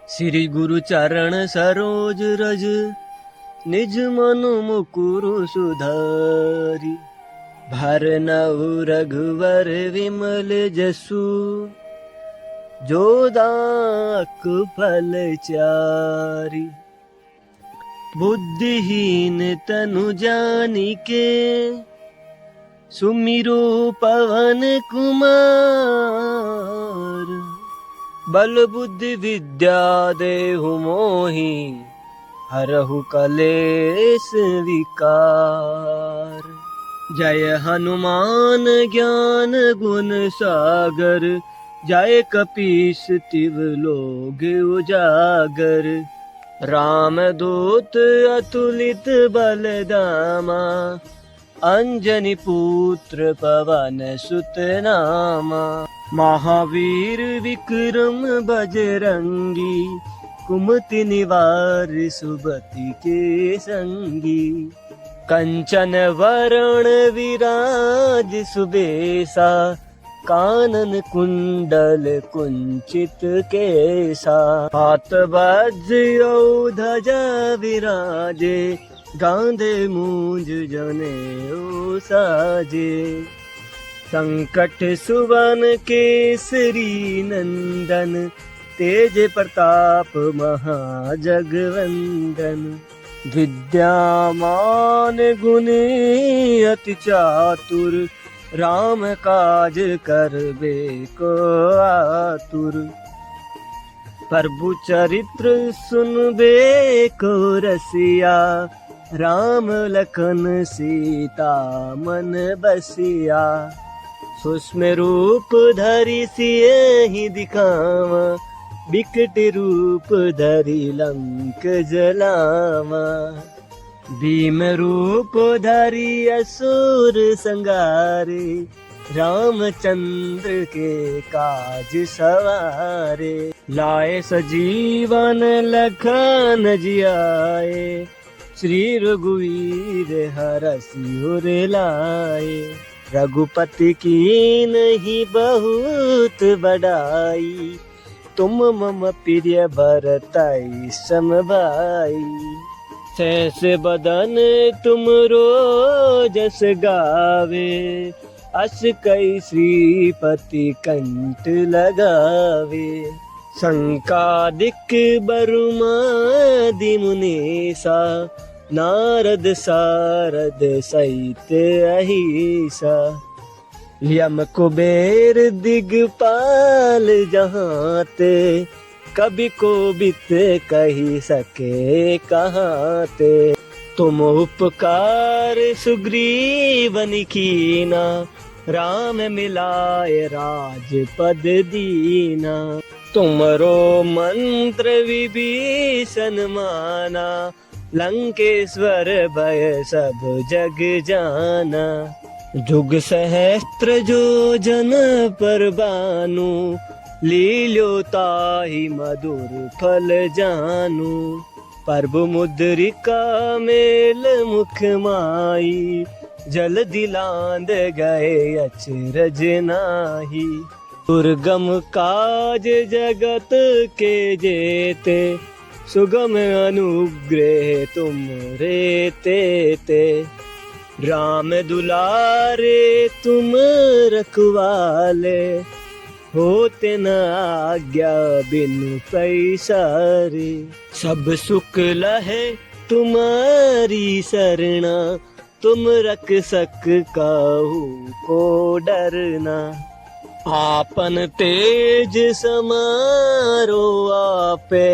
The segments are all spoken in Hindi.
श्री गुरु चरण सरोज रज निज मनु मुकुरु सुधारी। भरनउ रघुवर विमल जसु जो दाक फल चारी। बुद्धिहीन तनु जानिके सुमिरो पवन कुमार। बल बुद्धि विद्या देहु मोहि हरहु कलेस विकार। जय हनुमान ज्ञान गुण सागर जय कपीस तिव लोग उजागर। राम दूत अतुलित बलदामा अंजनी पुत्र पवन सुत नामा। महावीर विक्रम बजरंगी कुमति निवार सुबति के संगी। कंचन वरण विराज सुबेसा कानन कुंडल कुंचित केसा। हाथ वज्र ध्वजा विराजे गांधे मूंज जनेऊ साजे। संकट सुवन केसरी नंदन तेज प्रताप महाजगवंदन। विद्यामान गुणी अति चातुर राम काज करबे को आतुर। प्रभु चरित्र सुनबे को रसिया राम लखन सीता मन बसिया। सूक्ष्म रूप धरि सियहि दिखावा बिकट रूप धरि लंक जलावा। भीम रूप धरि असुर संगारे रामचंद्र के काज सवारे। लाए सजीवन लखन जियाए श्री रघुवीर हरषि उर लाए। रघुपति कीन्ही बहुत बड़ाई तुम मम प्रिय भरतई सम भाई। शेष बदन तुम जस गावे अस कई श्रीपति कंठ लगावे। संकादिक बरुमादि मुनीसा नारद सारद सहित अहिसा। यम कुबेर दिगपाल जहाते कभी को बित कही सके कहाते। तुम उपकार सुग्रीवन कीना राम मिलाए राजपद दीना। तुमरो मंत्र विभीषण माना लंकेश्वर भय सब जग जाना। जुग सहस्त्र जो जन पर बानु लील्यो ताहि मधुर फल जानू। प्रभु मुद्रिका मेल मुख माई जल दिलांद गए अचरज नाही। दुर्गम काज जगत के जेते सुगम अनुग्रह तुम रे ते। राम दुलारे तुम रखवाले होते न आज्ञा बिनु पैसारे। सब सुख लहे तुम्हारी सरना तुम रक्षक काहू को डरना। आपन तेज समारो आपे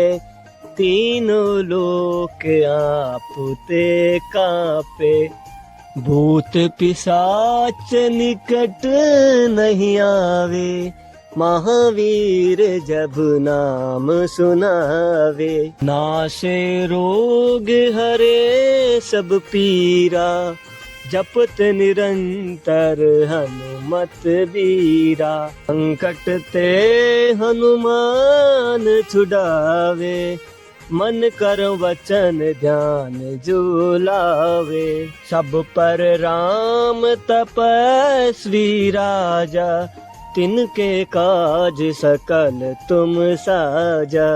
तीनों लोक आपते कापे। भूत पिशाच निकट नहीं आवे महावीर जब नाम सुनावे। नासे रोग हरे सब पीरा जपत निरंतर हनुमत बीरा। संकट ते हनुमान छुड़ावे मन कर वचन ध्यान जो लावे। सब पर राम तपस्वी राजा तिनके काज सकल तुम साजा।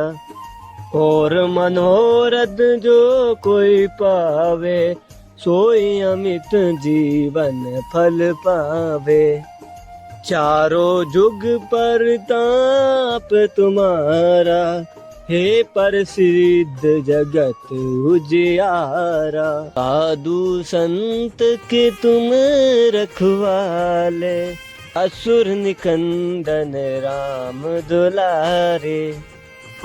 और मनोरथ जो कोई पावे, सोई अमित जीवन फल पावे। चारों जुग पर ताप तुम्हारा, हे प्रसिद्ध जगत उजियारा। साधु संत के तुम रखवाले, असुर निकंदन राम दुलारे।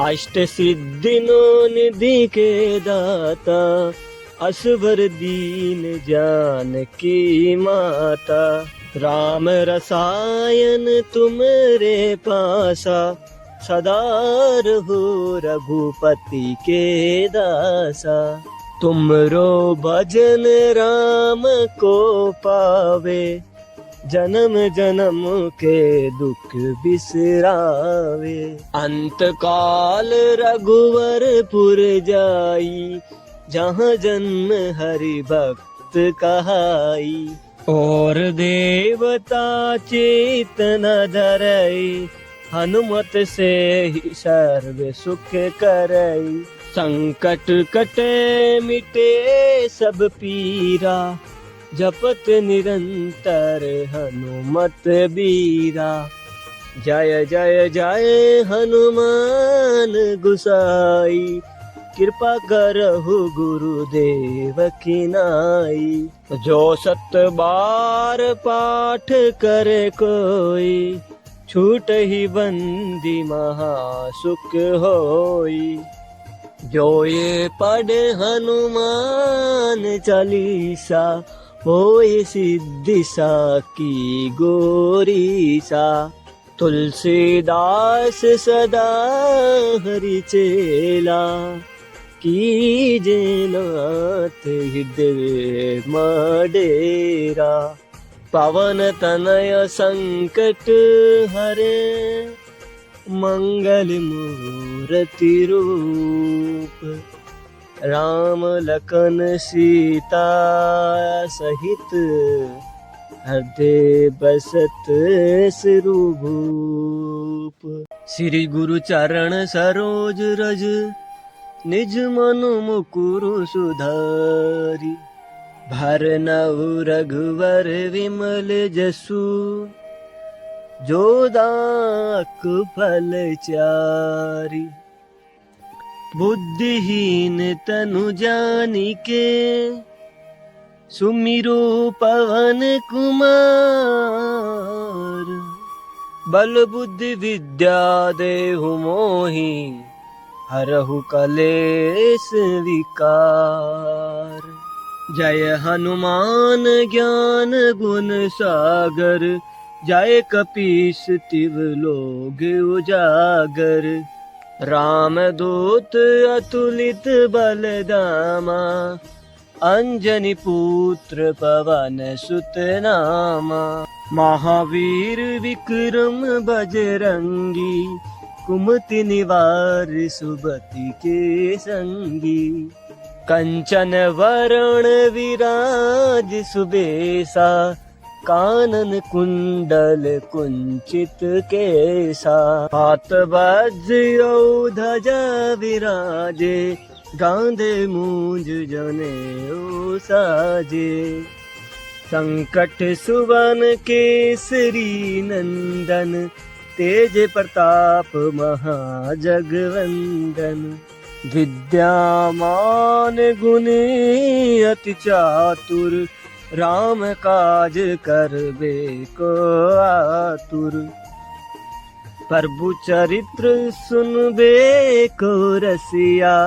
अष्ट सिद्धि नो निधि के दाता, असवर दीन जानकी माता। राम रसायन तुमरे पासा, सदा रहो रघुपति के दासा। तुमरो भजन राम को पावे, जन्म जन्म के दुख बिसरावे। अंत काल रघुवरपुर जाई, जहाँ जन्म हरि भक्त कहाई। और देवता चेतना धरई, हनुमत से ही सर्व सुख करई। संकट कटे मिटे सब पीरा, जपत निरंतर हनुमत बीरा। जय जय जय हनुमान गुसाई, कृपा करहु गुरुदेव की नाई। जो 7 बार पाठ करे कोई, छूट ही बंदी महा सुख होई। जो ये पढ़े हनुमान चालीसा, होए सिद्धि साकी गोरीसा। तुलसीदास सदा हरि चेला, कीजे नाथ हृदय मडेरा। पवन तनय संकट हरे, मंगल मूर्ति रूप। राम लखन सीता सहित, हृदय बसत सिरुभूप। श्री गुरु चरण सरोज रज, निज मनु मुकुरु सुधारी। भरनउ रघुवर विमल जसु, जो दाख फल चारी। बुद्धिहीन तनु जानिके, सुमिरो पवन कुमार। बल बुद्धि विद्या देहु मोहि, हरहु कलेश विकार। जय हनुमान ज्ञान गुण सागर, जय कपीस तिव लोग उजागर। राम दूत अतुलित बलदामा, अंजनी पुत्र पवन सुत नामा। महावीर विक्रम बजरंगी, कुमति निवार सुबति के संगी। कंचन वरण विराज सुबेसा, कानन कुंडल कुंचित केसा। हाथ वज्र ध्वजा विराजे, गांधे मूंज जनेऊ साजे। संकट सुवन केसरी नंदन, तेज प्रताप महाजगवंदन। विद्यामान गुणी अति चातुर, राम काज करबे को आतुर। प्रभु चरित्र सुनबे को रसिया,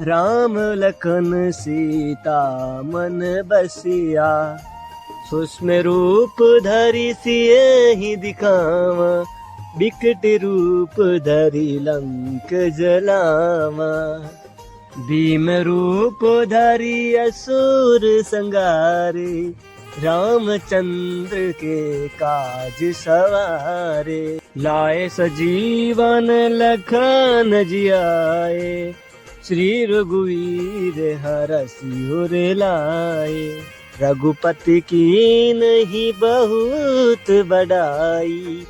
राम लखन सीता मन बसिया। सूक्ष्म रूप धरि सियहि दिखावा, बिकट रूप धरि लंक जलावा। भीम रूप धरि असुर संगारे, रामचंद्र के काज सवारे। लाए सजीवन लखन जियाए, श्री रघुवीर हरषि उर लाए। रघुपति की नहीं बहुत बड़ाई,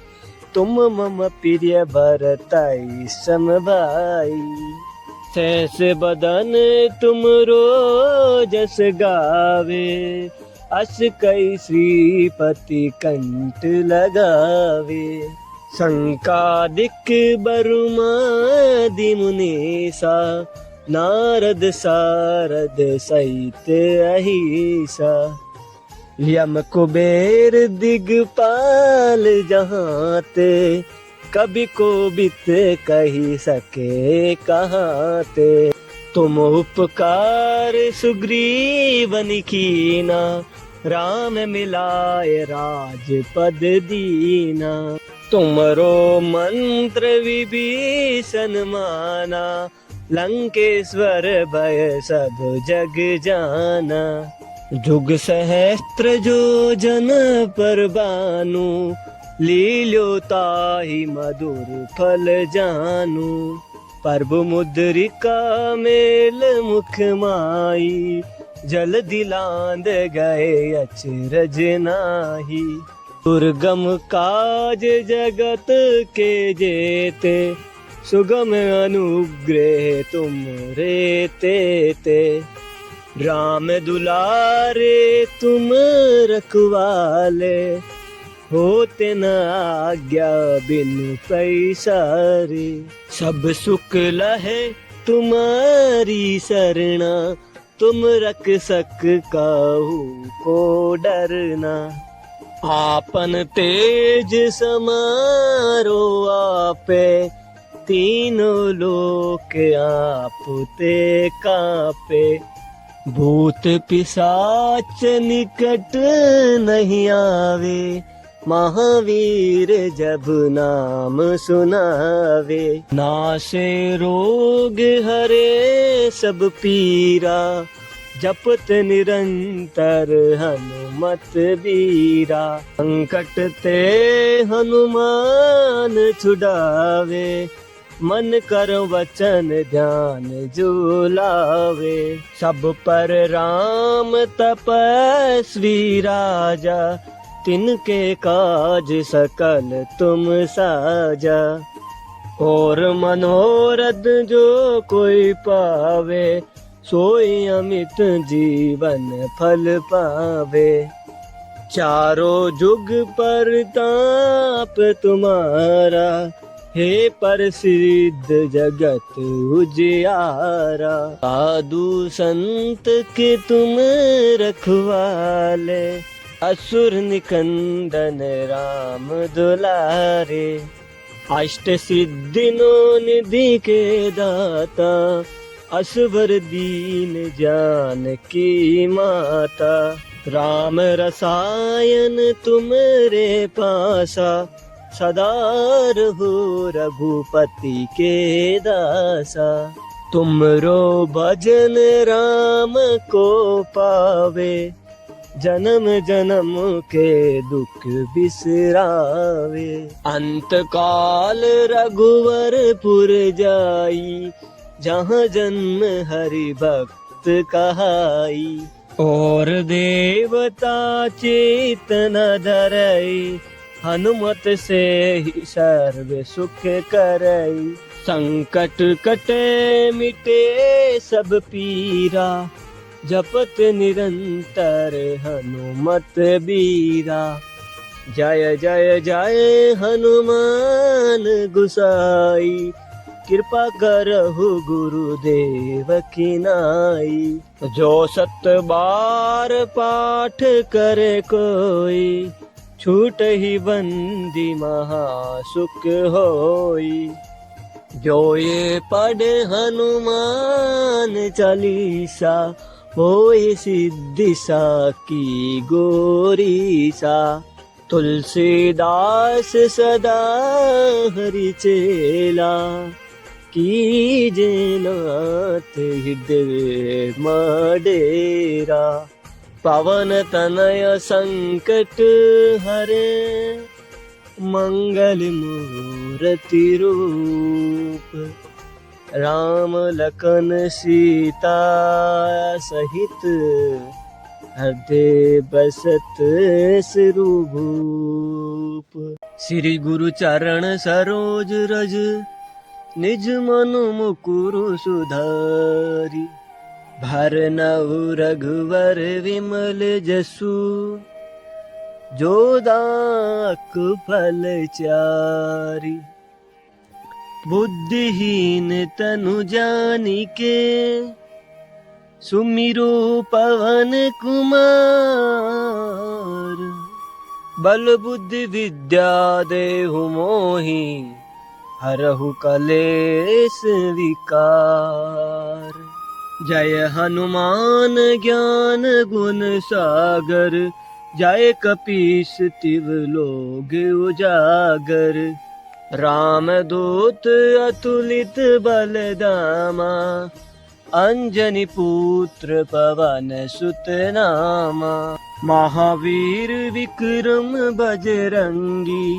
तुम मम प्रिय भरतई सम भाई। सहस बदन तुम जस गावे, अस कई श्रीपति कंठ लगावे। संकादिक बरुमादि मुनीसा, नारद सारद सहित अहिसा। यम कुबेर दिगपाल जहाँ ते, कभी को बित कही सके कहाँ ते। तुम उपकार सुग्रीवन कीना, राम मिलाए राजपद दीना। तुमरो मंत्र विभीषण माना, लंकेश्वर भय सब जग जाना। जुग सहस्त्र जो जन पर बानु, लील्यो ताहि मधुर फल जानू। प्रभु मुद्रिका मेल मुख माही, जल दिलांद गए अचरज नाही। दुर्गम काज जगत के जेते, सुगम अनुग्रह तुम रे ते। राम दुलारे तुम रखवाले, होते न आज्ञा बिनु पैसारे। सब सुख लहे तुम्हारी शरणा, तुम रक्षक काहू को डरना। आपन तेज समारो आपे, तीनों लोक आप ते कापे। भूत पिशाच निकट नहीं आवे, महावीर जब नाम सुनावे। नासे रोग हरे सब पीरा, जपत निरंतर हनुमत बीरा। संकट ते हनुमान छुड़ावे, मन कर वचन ध्यान जो लावे। सब पर राम तपस्वी राजा, तिनके काज सकल तुम साजा। और मनोरथ जो कोई पावे, सोई अमित जीवन फल पावे। चारों जुग पर ताप तुम्हारा, हे प्रसिद्ध जगत उजियारा। साधु संत के तुम रखवाले, असुर निकंदन राम दुलारे। अष्ट सिद्धि नो निधि के दाता, असवर दीन जानकी माता। राम रसायन तुमरे पासा, सदा रहो रघुपति के दासा। तुमरो भजन राम को पावे, जन्म जन्म के दुख बिसरावे। अंत काल रघुवरपुर जाई, जहाँ जन्म हरि भक्त कहाई। और देवता चेतन धरई, हनुमत से ही सर्व सुख करई। संकट कटे मिटे सब पीरा, जपत निरंतर हनुमत बीरा। जय जय जय हनुमान गुसाई, कृपा करहु गुरुदेव की नाई। जो 7 बार पाठ करे कोई, छूट ही बंदी महासुख होई। जो ये पढ़े हनुमान चालीसा, होई सिद्धि साकी गोरीसा। तुलसीदास सदा हरि चेला, कीजे नाथ हृदय मडेरा। पवन तनय संकट हरे, मंगल मूर्ति रूप। राम लखन सीता सहित, हृदय बसत सिरुभूप। श्री गुरु चरण सरोज रज, निज मनु मुकुरु सुधारी। भरनउ रघुवर विमल जसु, जो दाक फल चारि। बुद्धिहीन तनु जानिके, सुमिरो पवन कुमार। बल बुद्धि विद्या देहु मोहि, हरहु कलेस विकार। जय हनुमान ज्ञान गुण सागर, जय कपीस तिव लोग उजागर। रामदूत अतुलित बलधामा, अंजनी पुत्र पवन सुत नामा। महावीर विक्रम बजरंगी,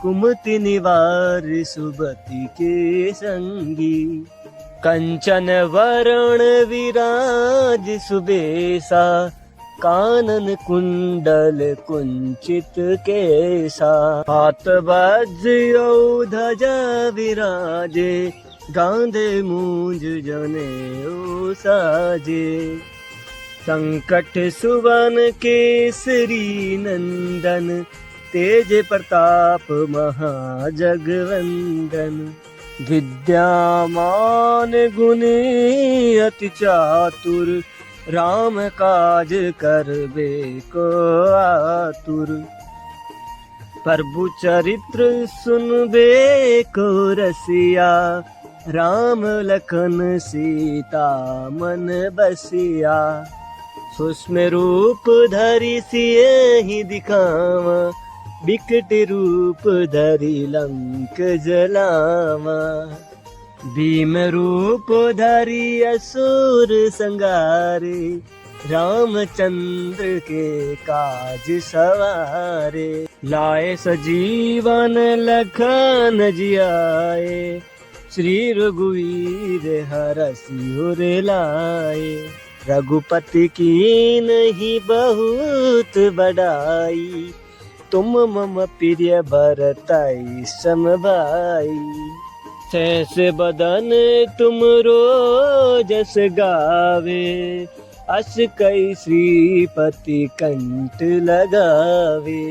कुमति निवार सुबति के संगी। कंचन वरण विराज सुबेसा, कानन कुंडल कुंचित केसा। हाथ वज्र ध्वजा विराजे, गांधे मूंज जनेऊ साजे। संकट सुवन केसरी नंदन, तेज प्रताप महाजगवंदन। विद्यामान गुणी अति चातुर, राम काज करबे को आतुर। प्रभु चरित्र सुनबे को रसिया, राम लखन सीता मन बसिया। सूक्ष्म रूप धरि सियहि दिखावा, बिकट रूप धरि लंक जलावा। भीम रूप धरि असुर संगारे, रामचंद्र के काज सवारे। लाए सजीवन लखन जियाए, श्री रघुवीर हरषि उर लाए। रघुपति की नहीं बहुत बड़ाई, तुम मम प्रिय भरतई सम भाई। सहस बदन तुम जस गावे, अस कई श्रीपति कंठ लगावे।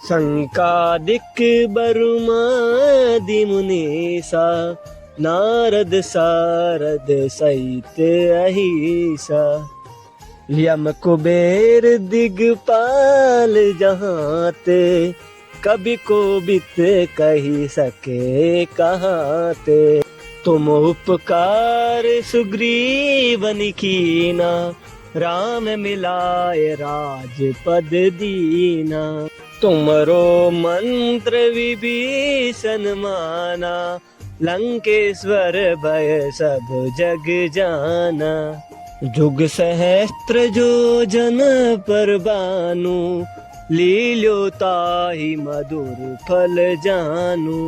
संकादिक बरुमादि मुनीसा, नारद सारद सहित अहिसा। यम कुबेर दिगपाल जहाते, कभी कोबित कही सके कहाते। तुम उपकार सुग्रीवन कीना, राम मिलाए राजपद दीना। तुमरो मंत्र विभीषण माना, लंकेश्वर भय सब जग जाना। जुग सहस्त्र जो जन पर बानु, लील्यो ताहि मधुर फल जानू।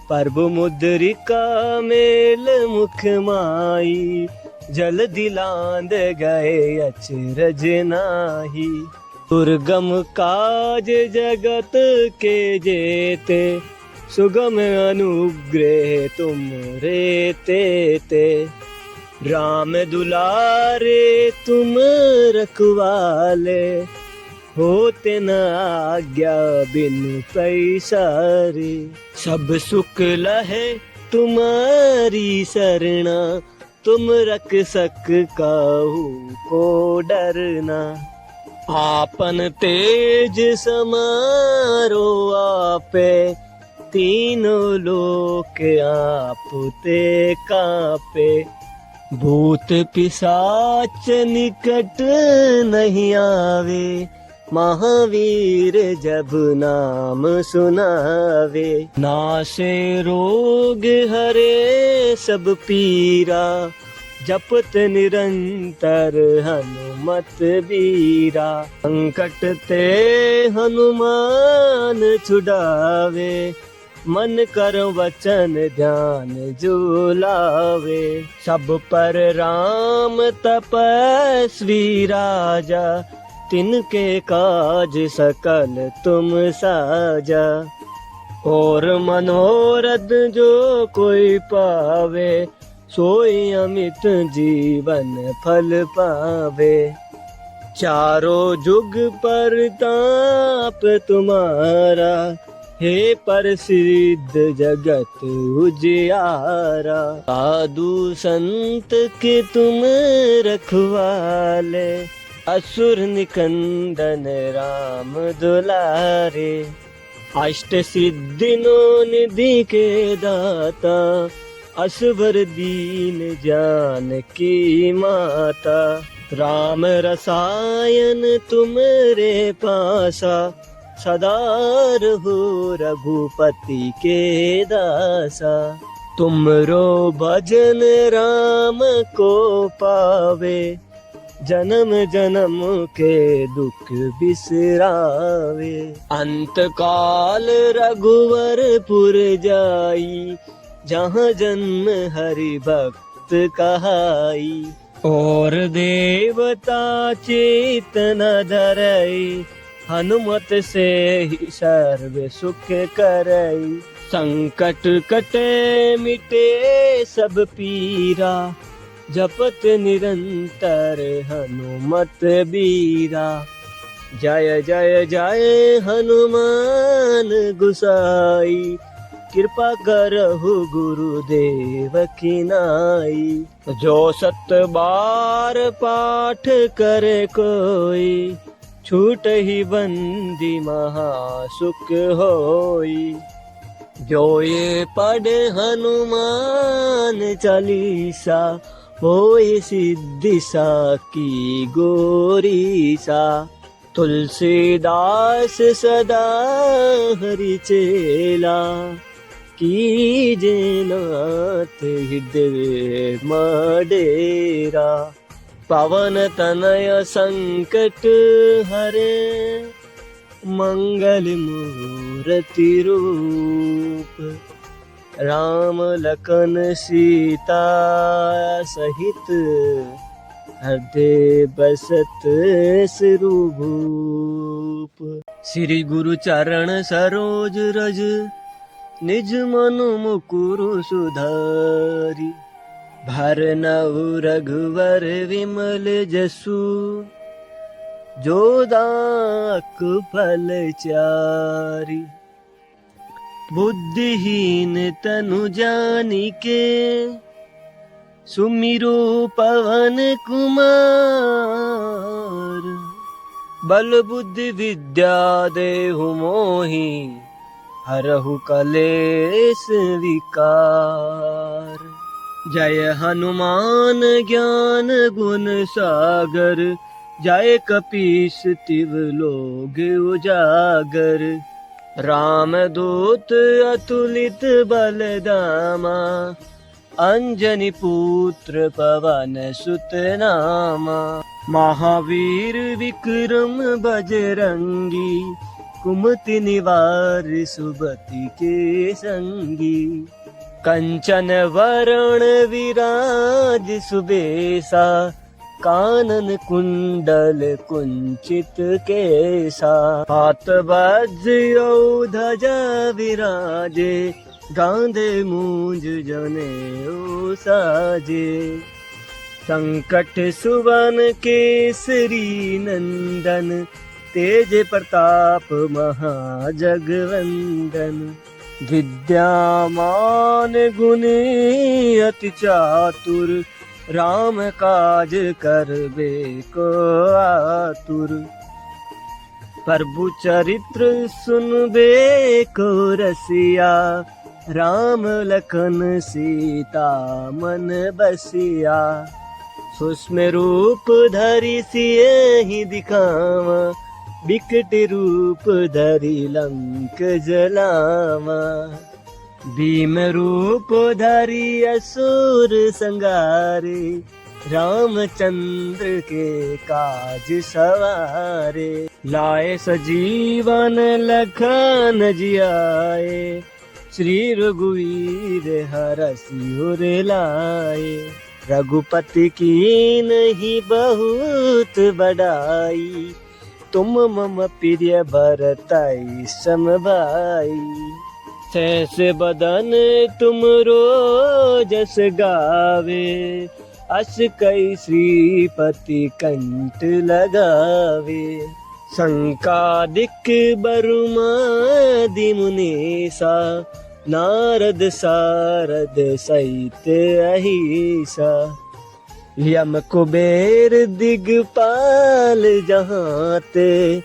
प्रभु मुद्रिका मेल मुख माही, जल दिलांद गए अचरज नाही। दुर्गम काज जगत के जेते, सुगम अनुग्रह तुम रे तेते। राम दुलारे तुम रखवाले, होते न आज्ञा बिनु पैसारे। सब सुख लहे तुम्हारी सरना, तुम रक्षक काहू को डरना। आपन तेज समारो आपे, तीनों लोक आपते कापे। भूत पिशाच निकट नहीं आवे, महावीर जब नाम सुनावे। नासे रोग हरे सब पीरा, जपत निरंतर हनुमत बीरा। संकट ते हनुमान छुड़ावे, मन कर वचन ध्यान जो लावे। सब पर राम तपस्वी राजा, तिनके काज सकल तुम साजा। और मनोरथ जो कोई पावे, सोई अमित जीवन फल पावे। चारों जुग पर ताप तुम्हारा, हे प्रसिद्ध जगत उजियारा। साधु संत के तुम रखवाले, असुर निकंदन राम दुलारे। अष्ट सिद्धिनो निधि के दाता, असवर दीन जानकी माता। राम रसायन तुमरे पासा, सदा रहो रघुपति के दासा। तुमरो भजन राम को पावे, जन्म जन्म के दुख बिसरावे। अंत काल रघुवरपुर जाई, जहाँ जन्म हरि भक्त कहाई। और देवता चेतना धरई, हनुमत से ही सर्व सुख करई। संकट कटे मिटे सब पीरा, जपत निरंतर हनुमत बीरा। जय जय जय हनुमान गुसाई, कृपा करहु गुरुदेव की नाई। जो 7 बार पाठ करे कोई, छूट ही बंदी महासुख होई। जो ये पढ़े हनुमान चालीसा, होए सिद्धि साकी गोरीसा। तुलसीदास सदा हरि चेला, कीजे नाथ हृदय मडेरा। पवन तनय संकट हरे, मंगल मूर्ति रूप। राम लखन सीता सहित, हृदय बसत सिरुभूप। श्री गुरु चरण सरोज रज, निज मनु मुकुरु सुधारी। भरनउ रघुवर विमल जसु, जो दायक फल चारि। बुद्धिहीन तनु जानिके, सुमिरो पवन कुमार। बल बुद्धि विद्या देहु मोहि, हरहु कलेश विकार। जय हनुमान ज्ञान गुण सागर, जय कपीस तिव लोग उजागर। राम दूत अतुलित बलदामा, अंजनी पुत्र पवन सुत नामा। महावीर विक्रम बजरंगी, कुमति निवार सुबति के संगी। कंचन वरण विराज सुबेसा, कानन कुंडल कुंचित केसा। हाथ वज्र ध्वजा विराजे, गांधे मूंज जनेऊ साजे। संकट सुवन केसरी नंदन, तेज प्रताप महाजगवंदन। विद्यामान गुणी अति चातुर, राम काज करबे को आतुर। प्रभु चरित्र सुनबे को रसिया, राम लखन सीता मन बसिया। सूक्ष्म रूप धरि सियहि दिखावा, बिकट रूप धरि लंक जलावा। भीम रूप धरि असुर संगारे, रामचंद्र के काज सवारे। लाए सजीवन लखन जियाए, श्री रघुवीर हरषि उर लाए। रघुपति कीन्ही बहुत बड़ाई, तुम मम प्रिय भरतई सम भाई। सहस बदन तुमरो जस गावे, अस कई श्रीपति कंठ लगावे। संकादिक बरुमादि मुनीसा, नारद सारद सहित अहिसा। यम कुबेर दिगपाल जहाँ ते,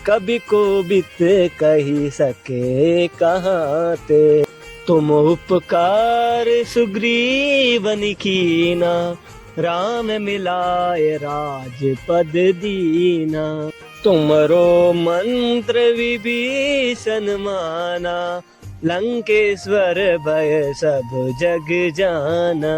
कभी को बित कही सके कहाँ ते। तुम उपकार सुग्रीवन कीना, राम मिलाए राजपद दीना। तुमरो मंत्र विभीषण माना, लंकेश्वर भय सब जग जाना।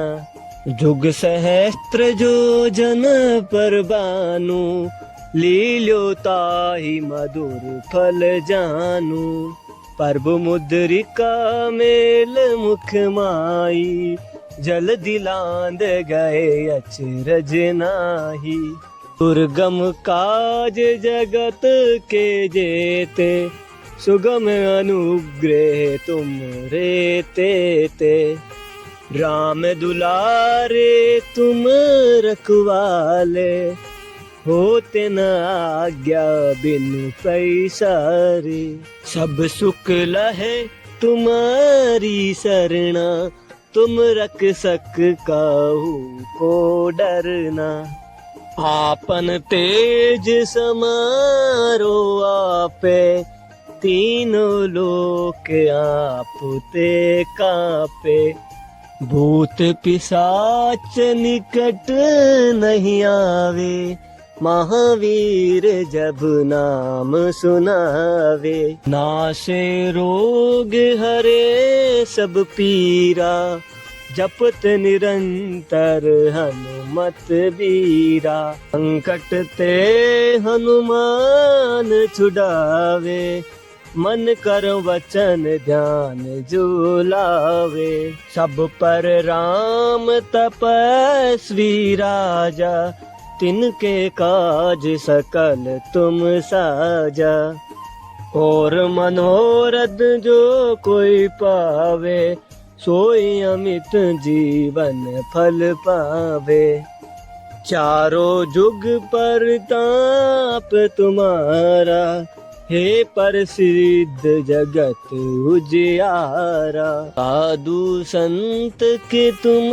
जुग सहस्त्र जो जन पर बानु, लील्यो ताहि मधुर फल जानू। प्रभु मुद्रिका मेल मुख माई, जल दिलांद गए अचरज नाही। दुर्गम काज जगत के जेते, सुगम अनुग्रह तुम रे ते। राम दुलारे तुम रखवाले, होते न आज्ञा बिनु पैसारे। सब सुख लहे तुम्हारी सरना, तुम रक्षक काहू को डरना। आपन तेज समारो आपे, तीनों लोक आप ते कापे। भूत पिशाच निकट नहीं आवे, महावीर जब नाम सुनावे। नासे रोग हरे सब पीरा, जपत निरंतर हनुमत बीरा। संकट ते हनुमान छुड़ावे, मन कर वचन ध्यान जो लावे। सब पर राम तपस्वी राजा, तिनके काज सकल तुम साजा। और मनोरथ जो कोई पावे, सोई अमित जीवन फल पावे। चारों जुग पर ताप तुम्हारा, हे प्रसिद्ध जगत उजियारा। साधु संत के तुम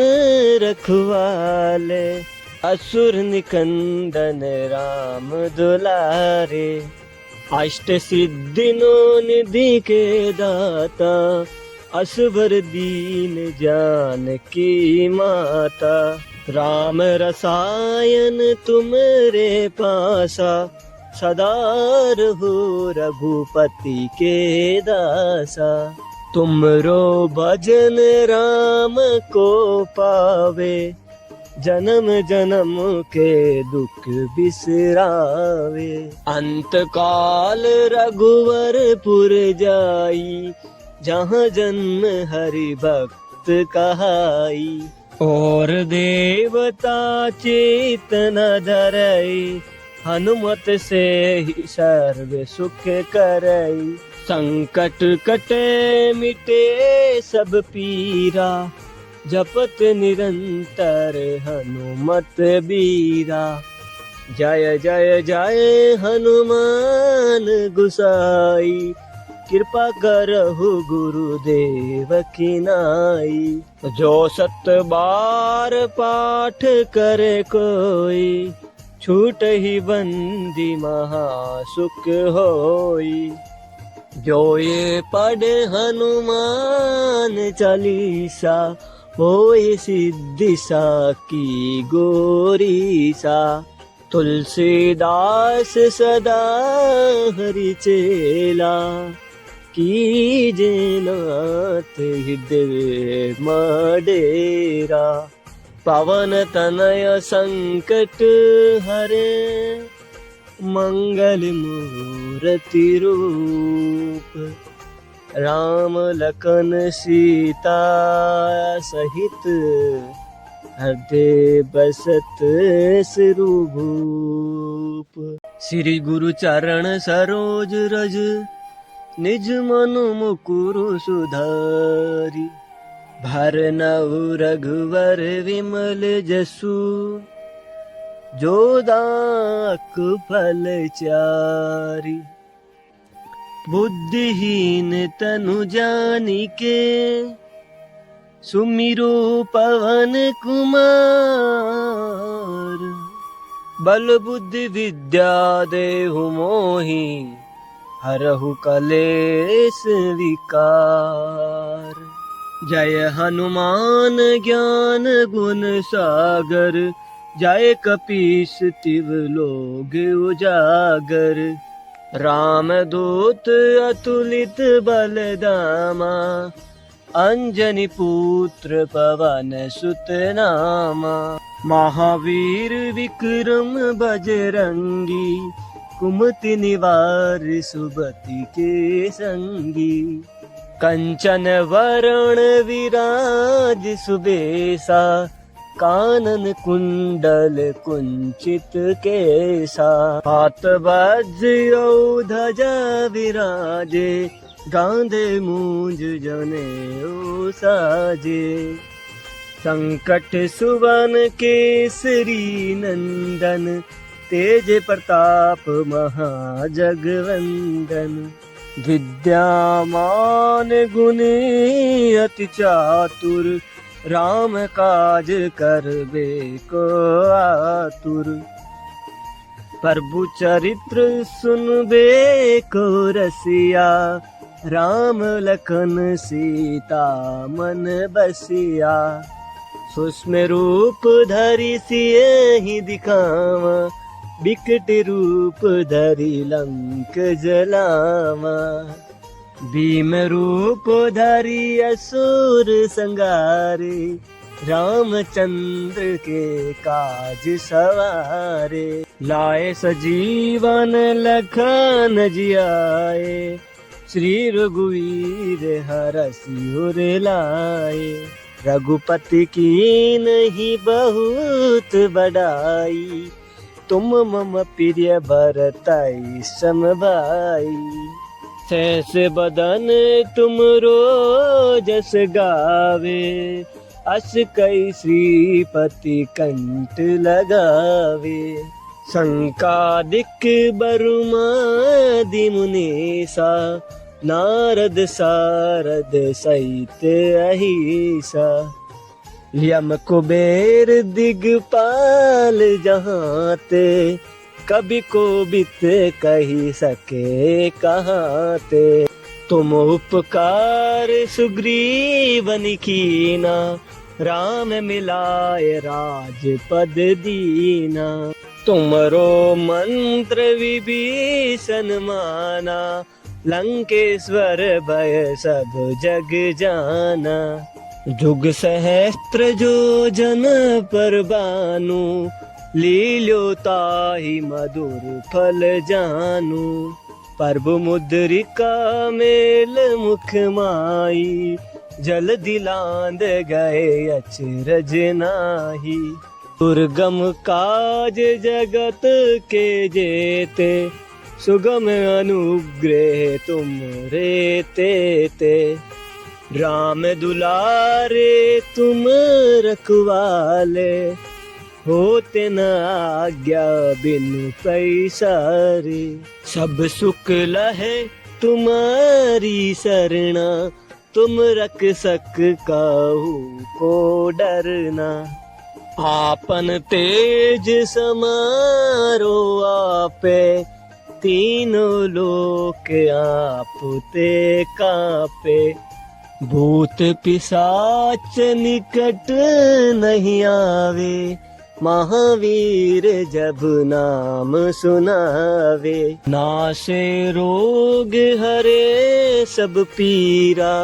रखवाले, असुर निकंदन राम दुलारे। अष्ट सिद्धि नो निधि के दाता, असवर दीन जानकी माता। राम रसायन तुमरे पासा, सदा रहो रघुपति के दासा। तुमरो भजन राम को पावे, जन्म जन्म के दुख बिसरावे। अंत काल रघुवरपुर जाई, जहाँ जन्म हरि भक्त कहाई। और देवता चेतना धरई, हनुमत से ही सर्व सुख करई। संकट कटे मिटे सब पीरा, जपत निरंतर हनुमत बीरा। जय जय जय हनुमान गुसाई, कृपा करहु गुरुदेव की नाई। जो 7 बार पाठ करे कोई, छूट ही बंदी महा सुख होई। जो ये पढ़े हनुमान चालीसा, होए सिद्धि साकी गोरीसा। तुलसीदास सदा हरि चेला, कीजे नाथ हृदय मडेरा। पवन तनय संकट हरे, मंगल मूर्ति रूप। राम लखन सीता सहित, हृदय बसत सिरुभूप। श्री गुरु चरण सरोज रज, निज मनु मुकुरु सुधारी। भरनउ रघुवर विमल जसु, जो दाक फल चारी। बुद्धिहीन तनु जानिके, सुमिरो पवन कुमार। बल बुद्धि विद्या देहु मोहि, हरहु कलेस विकार। जय हनुमान ज्ञान गुण सागर, जय कपीस तिव लोग उजागर। रामदूत अतुलित बलधामा, अंजनी पुत्र पवन सुत नामा। महावीर विक्रम बजरंगी, कुमति निवार सुबति के संगी। कंचन वरण विराज सुबेसा, कानन कुंडल कुंचित केसा। हाथ वज्र ध्वजा विराजे, गांधे मूंज जनेऊ साजे। संकट सुवन केसरी नंदन, तेज प्रताप महाजगवंदन। विद्यामान गुणी अति चातुर, राम काज करबे को आतुर। प्रभु चरित्र सुनबे को रसिया, राम लखन सीता मन बसिया। सूक्ष्म रूप धरि सियहि दिखावा, बिकट रूप धरि लंक जलावा। भीम रूप धरि असुर संगारे, रामचंद्र के काज सवारे। लाए सजीवन लखन जियाए, श्री रघुवीर हरषि उर लाए। रघुपति कीन्ही बहुत बड़ाई, तुम मम प्रिय भरतई सम भाई। सहस बदन तुमरो जस गावे, अस कई श्रीपति कंठ लगावे। संकादिक बरुमादि मुनीसा, नारद सारद सहित अहिसा। यम कुबेर दिगपाल जहाते, कभी कोबित कही सके कहाते। तुम उपकार सुग्रीवन कीना, राम मिलाए राजपद दीना। तुमरो मंत्र विभीषण माना, लंकेश्वर भय सब जग जाना। जुग सहस्त्र जो जन पर बानु, लील्यो ताहि मधुर फल जानू। प्रभु मुद्रिका मेल मुख माही, जल दिलांद गए अचरज नाही। दुर्गम काज जगत के जेते, सुगम अनुग्रह तुम रे तेते। राम दुलारे तुम रखवाले, होते न आज्ञा बिनु पैसारे। सब सुख लहे तुम्हारी शरणा, तुम रक्षक काहू को डरना। आपन तेज समारो आपे, तीनों लोक आप ते कापे। भूत पिशाच निकट नहीं आवे, महावीर जब नाम सुनावे। नासे रोग हरे सब पीरा,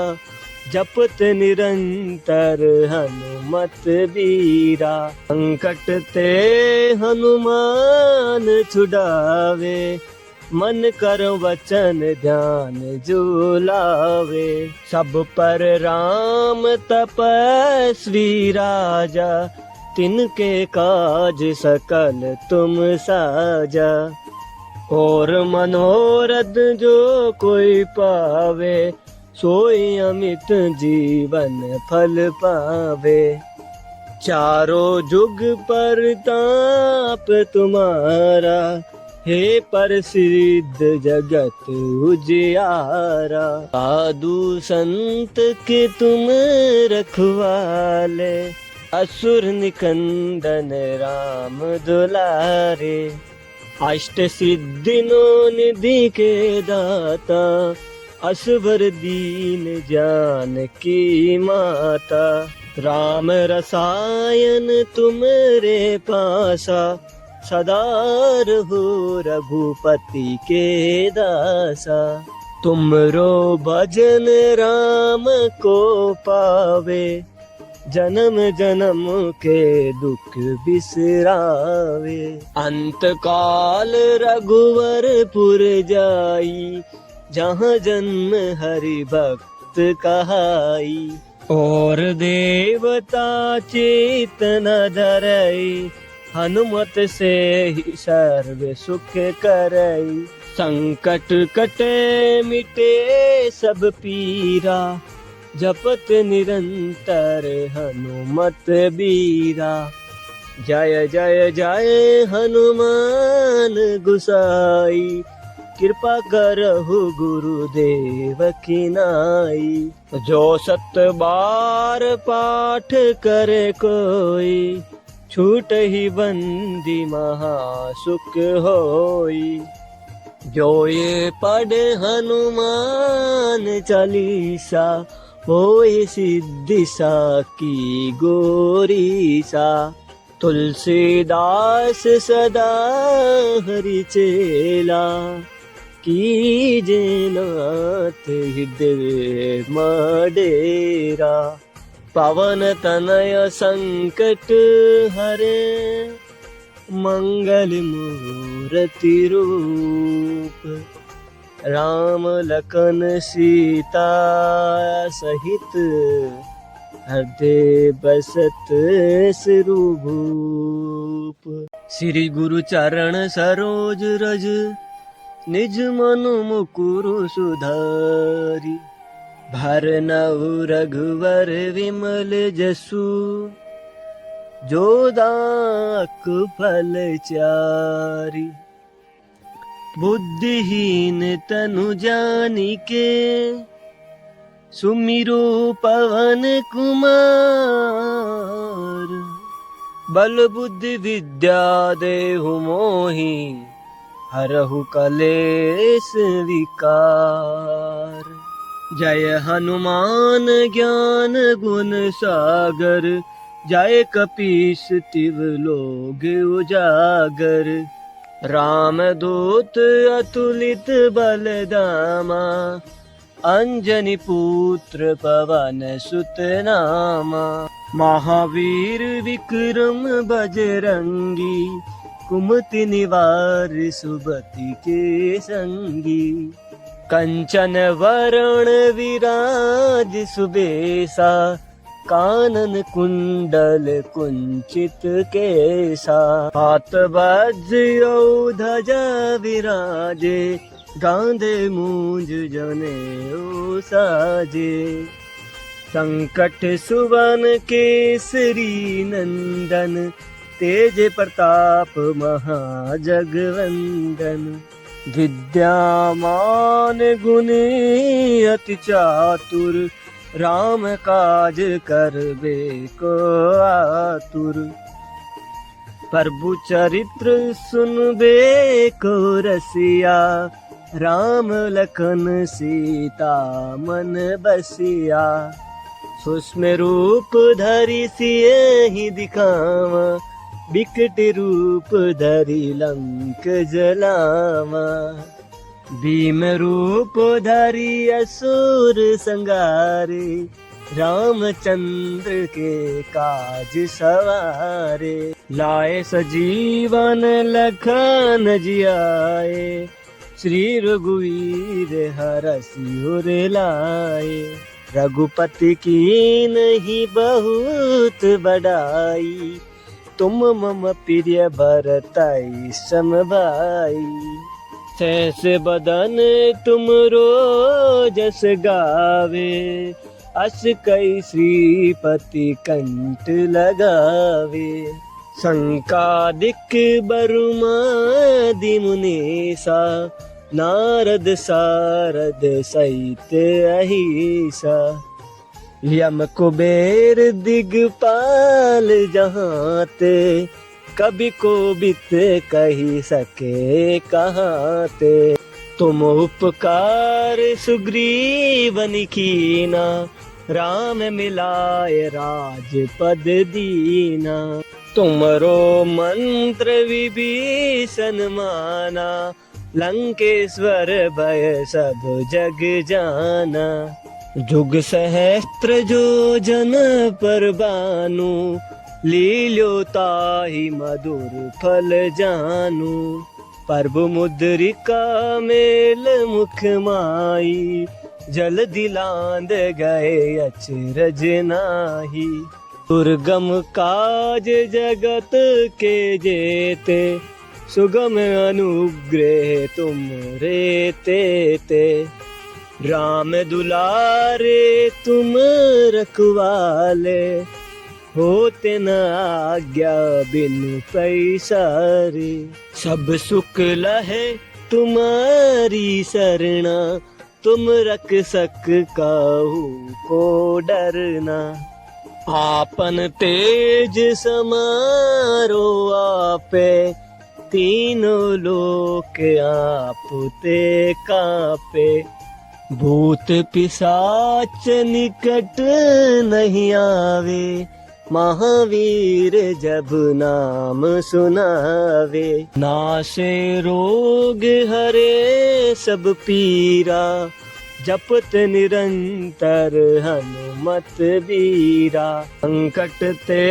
जपत निरंतर हनुमत बीरा। संकट ते हनुमान छुड़ावे, मन कर वचन ध्यान जो लावे। सब पर राम तपस्वी राजा, तिनके काज सकल तुम साजा। और मनोरथ जो कोई पावे, सोई अमित जीवन फल पावे। चारों जुग पर ताप तुम्हारा, हे प्रसिद्ध जगत उजियारा। साधु संत के तुम रखवाले, असुर निकंदन राम दुलारे। अष्ट सिद्धि नो निधि के दाता, असवर दीन जानकी माता। राम रसायन तुमरे पासा, सदा रहो रघुपति के दासा। तुमरो भजन राम को पावे, जन्म जन्म के दुख बिसरावे। अंत काल रघुवरपुर जाई, जहाँ जन्म हरि भक्त कहाई। और देवता चेतना धरई, हनुमत से ही सर्व सुख करई। संकट कटे मिटे सब पीरा, जपत निरंतर हनुमत बीरा। जय जय जय हनुमान गुसाई, कृपा करहु गुरुदेव की नाई। जो 7 बार पाठ करे कोई, छूट ही बंदी महासुख होई। जो ये पढ़े हनुमान चालीसा, होय सिद्धि साकी गोरीसा। तुलसीदास सदा हरि चेला, कीजे नाथ हृदय मडेरा। पवन तनय संकट हरे, मंगल मूर्ति रूप। राम लखन सीता सहित, हृदय बसत सिरुभूप। श्री गुरु चरण सरोज रज, निज मनु मुकुरु सुधारी। भरनउ रघुवर विमल जसु, जो दाख फल चारी। बुद्धिहीन तनु जानिके, सुमिरो पवन कुमार। बल बुद्धि विद्या देहु मोहि, हरहु कलेश विकार। जय हनुमान ज्ञान गुण सागर, जय कपीस तिव लोग उजागर। राम दूत अतुलित बलदामा, अंजनी पुत्र पवन सुत नामा। महावीर विक्रम बजरंगी, कुमति निवार सुबति के संगी। कंचन वरण विराज सुबेसा, कानन कुंडल कुंचित केसा। हाथ वज्र ध्वजा विराजे, गांधे मूंज जनेऊ साजे। संकट सुवन केसरी नंदन, तेज प्रताप महाजगवंदन। विद्यामान गुणी अति चातुर, राम काज करबे को आतुर। प्रभु चरित्र सुनबे को रसिया, राम लखन सीता मन बसिया। सूक्ष्म रूप धरि सियहि दिखावा, बिकट रूप धरि लंक जलावा। भीम रूप धरि असुर संगारे, रामचंद्र के काज सवारे। लाए सजीवन लखन जियाए, श्री रघुवीर हरषि उर लाए। रघुपति की नहीं बहुत बड़ाई, तुम मम प्रिय भरतई सम भाई। तैसे बदन तुम जस गावे, अस कई श्रीपति कंठ लगावे। संकादिक बरुमादि मुनीसा, नारद सारद सहित अहिसा। यम कुबेर दिगपाल जहाँ ते, कभी को बित कही सके कहाँ ते। तुम उपकार सुग्रीवन कीना, राम मिलाए राजपद दीना। तुमरो मंत्र विभीषण माना, लंकेश्वर भय सब जग जाना। जुग सहस्त्र जो जन पर बानु, लील्यो ताहि मधुर फल जानू। प्रभु मुद्रिका मेल मुख माही, जल दिलांद गए अचरज नाही। दुर्गम काज जगत के जेते, सुगम अनुग्रह तुम रे ते। राम दुलारे तुम रखवाले, होते न आज्ञा बिनु पैसारे। सब सुख लहे तुम्हारी शरणा, तुम रक्षक काहू को डरना। आपन तेज समारो आपे, तीनों लोक आप ते कापे। भूत पिशाच निकट नहीं आवे, महावीर जब नाम सुनावे। नासे रोग हरे सब पीरा, जपत निरंतर हनुमत बीरा। संकट ते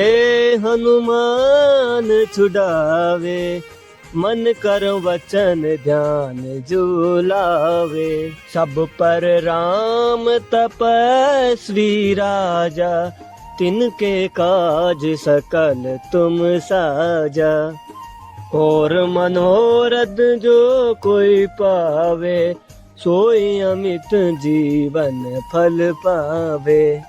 हनुमान छुड़ावे, मन कर वचन ध्यान जो लावे। सब पर राम तपस्वी राजा, तिनके काज सकल तुम साजा। और मनोरथ जो कोई पावे, सोई अमित जीवन फल पावे।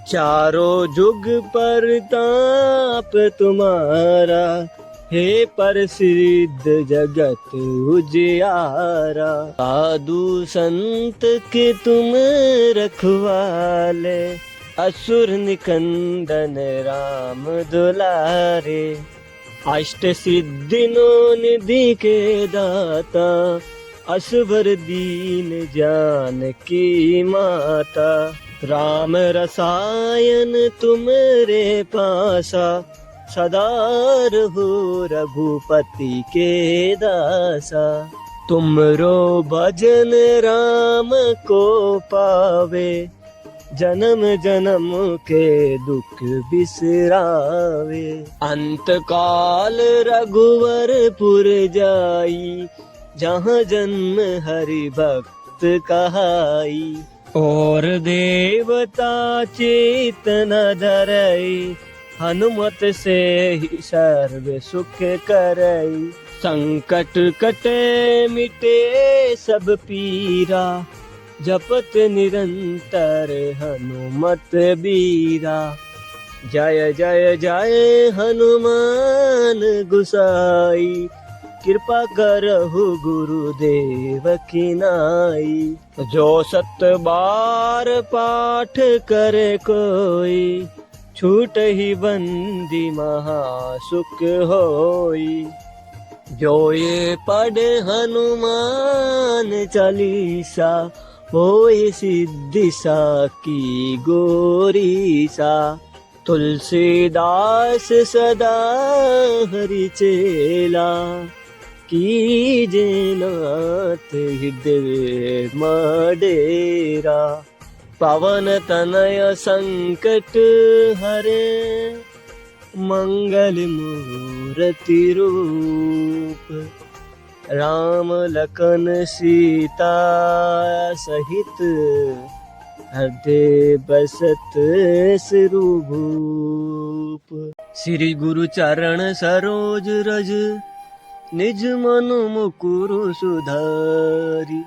चारों जुग पर ताप तुम्हारा, हे प्रसिद्ध जगत उजियारा। साधु संत के तुम रखवाले, असुर निकंदन राम दुलारे। अष्ट सिद्धि नो निधि के दाता, असवर दीन जानकी माता। राम रसायन तुमरे पासा, सदा रहो रघुपति के दासा। तुमरो भजन राम को पावे, जन्म जन्म के दुख बिसरावे। अंत काल रघुवरपुर जाई, जहाँ जन्म हरि भक्त कहाई। और देवता चेतना धरई, हनुमत से ही सर्व सुख करई। संकट कटे मिटे सब पीरा, जपत निरंतर हनुमत बीरा। जय जय जय हनुमान गुसाई, कृपा करहु गुरुदेव की नाई। जो 7 बार पाठ करे कोई, छूट ही बंदी महासुख होई। जो ये पढ़े हनुमान चालीसा, होए सिद्धि साकी गोरीसा। तुलसीदास सदा हरि चेला, कीजे नाथ हृदय मडेरा। पवन तनय संकट हरे, मंगल मूर्ति रूप। राम लखन सीता सहित, हृदय बसत सिरुभूप। श्री गुरु चरण सरोज रज, निज मनु मुकुरु सुधारी।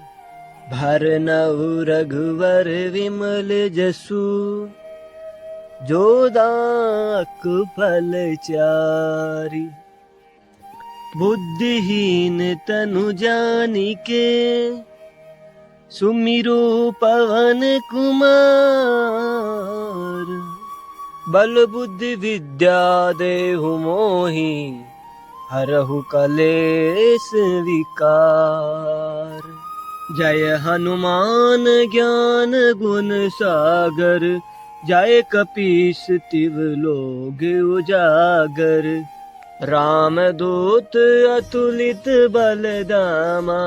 भरनउ रघुवर विमल जसु, जो दाक फल चारी। बुद्धिहीन तनु जानिके, सुमिरो पवन कुमार। बल बुद्धि विद्या देहु मोहि, हरहु कलेश विकार। जय हनुमान ज्ञान गुण सागर, जय कपीस तिव लोग उजागर। रामदूत अतुलित बलधामा,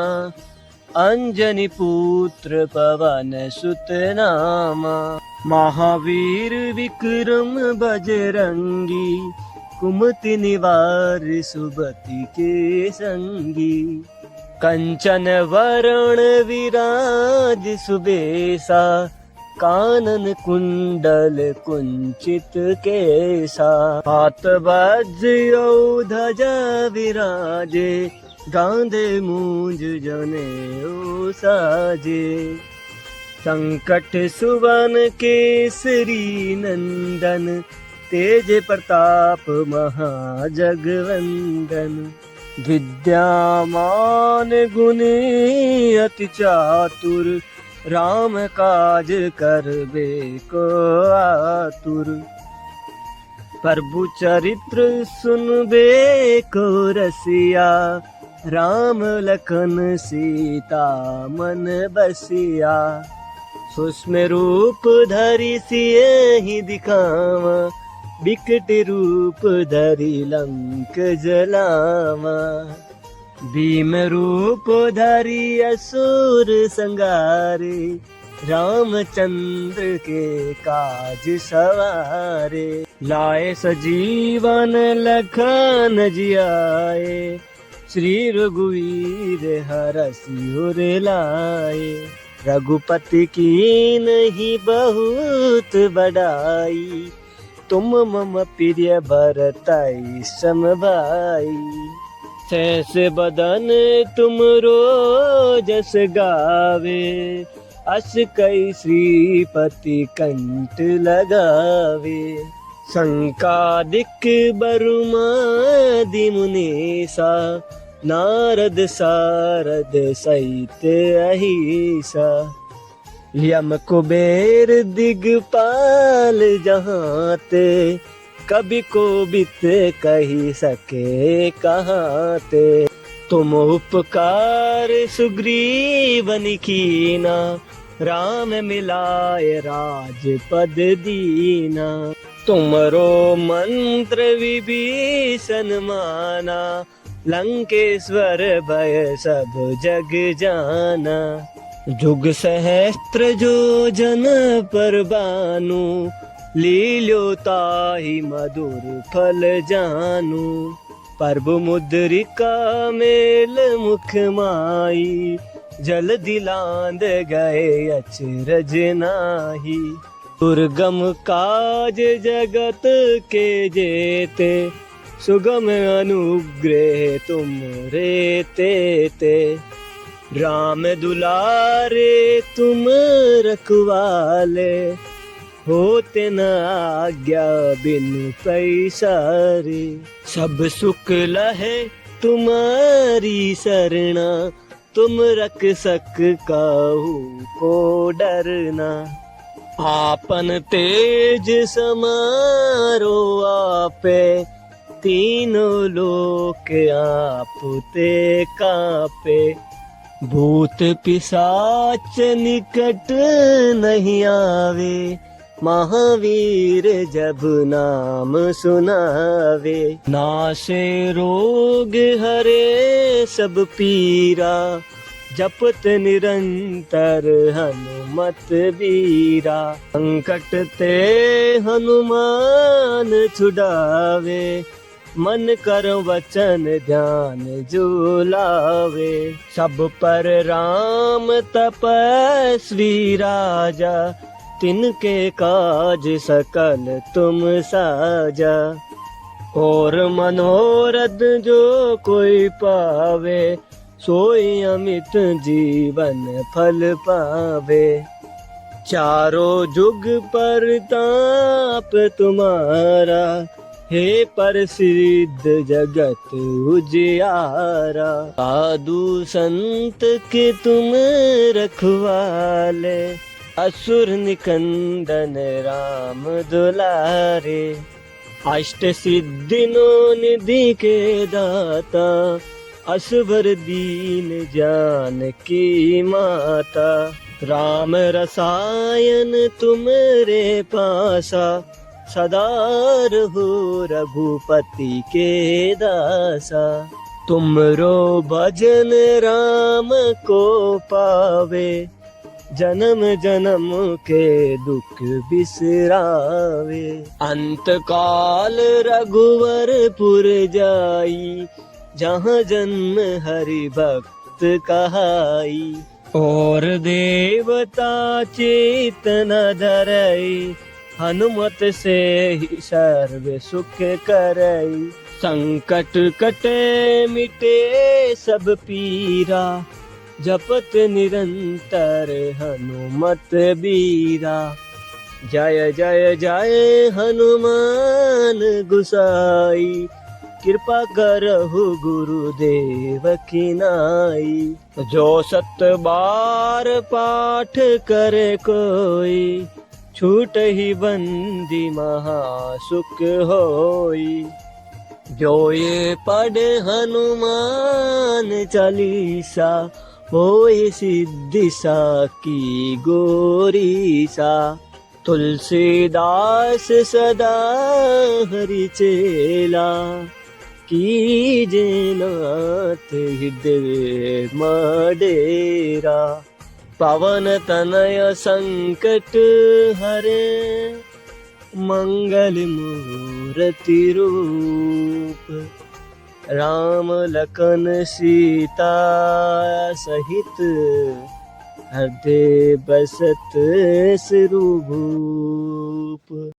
अंजनी पुत्र पवन सुत नामा। महावीर विक्रम बजरंगी, कुमति निवार सुबति के संगी। कंचन वरण विराज सुबेसा, कानन कुंडल कुंचित केसा। हाथ वज्र ध्वजा विराजे, गांधे मूंज जनेऊ साजे। संकट सुवन केसरी नंदन, तेज प्रताप महाजगवंदन। विद्यामान गुणी अति चातुर, राम काज करबे को आतुर। प्रभु चरित्र सुनबे को रसिया, राम लखन सीता मन बसिया। सूक्ष्म रूप धरि सियहि दिखावा, बिकट रूप धरि लंक जलावा। भीम रूप धरि असुर संगारे, रामचंद्र के काज सवारे। लाए सजीवन लखन जियाए, श्री रघुवीर हरषि उर लाए। रघुपति कीन्ही बहुत बड़ाई, तुम मम प्रिय भरतई सम भाई। शेष बदन तुमरो जस गावे, अस कई श्रीपति कंठ लगावे। संकादिक बरुमादि मुनीसा, नारद सारद सहित अहिसा। यम कुबेर दिगपाल जहाते, कभी को बित कही सके कहाते। तुम उपकार सुग्रीवन कीना, राम मिलाए राजपद दीना। तुमरो मंत्र विभीषण माना, लंकेश्वर भय सब जग जाना। जुग सहस्त्र जो जन पर बानु, लील्यो ताहि मधुर फल जानू। प्रभु मुद्रिका मेल मुख माही, जल दिलांद गए अचरज नाही। दुर्गम काज जगत के जेते, सुगम अनुग्रह तुम रे तेते। राम दुलारे तुम रखवाले, होते न आज्ञा बिनु पैसारे। सब सुख लहे तुम्हारी सरना, तुम रक्षक काहू को डरना। आपन तेज समारो आपे, तीनों लोक आपते कापे। भूत पिशाच निकट नहीं आवे, महावीर जब नाम सुनावे। नासे रोग हरे सब पीरा, जपत निरंतर हनुमत बीरा। संकट ते हनुमान छुड़ावे, मन कर वचन ध्यान जो लावे। सब पर राम तपस्वी राजा, तिनके काज सकल तुम साजा। और मनोरथ जो कोई पावे, सोई अमित जीवन फल पावे। चारों जुग पर ताप तुम्हारा, हे प्रसिद्ध जगत उजियारा। साधु संत के तुम रखवाले, असुर निकंदन राम दुलारे। अष्ट सिद्धि नो निधि के दाता, असवर दीन जानकी माता। राम रसायन तुमरे पासा, सदा रहो रघुपति के दासा। तुमरो भजन राम को पावे, जन्म जन्म के दुख बिसरावे। अंत काल रघुवरपुर जाई, जहाँ जन्म हरि भक्त कहाई। और देवता चेतना धरई, हनुमत से ही सर्व सुख करई। संकट कटे मिटे सब पीरा, जपत निरंतर हनुमत बीरा। जय जय जय हनुमान गुसाई, कृपा करहु गुरुदेव की नाई। जो 7 बार पाठ करे कोई, छूट ही बंदी महा सुख होई। जो ये पढ़े हनुमान चालीसा, होए सिद्धि साकी गोरीसा। तुलसीदास सदा हरि चेला, कीजे नाथ हृदय मडेरा। पवन तनय संकट हरे, मंगल मूर्ति रूप। राम लखन सीता सहित, हृदय बसत सिरु भूप।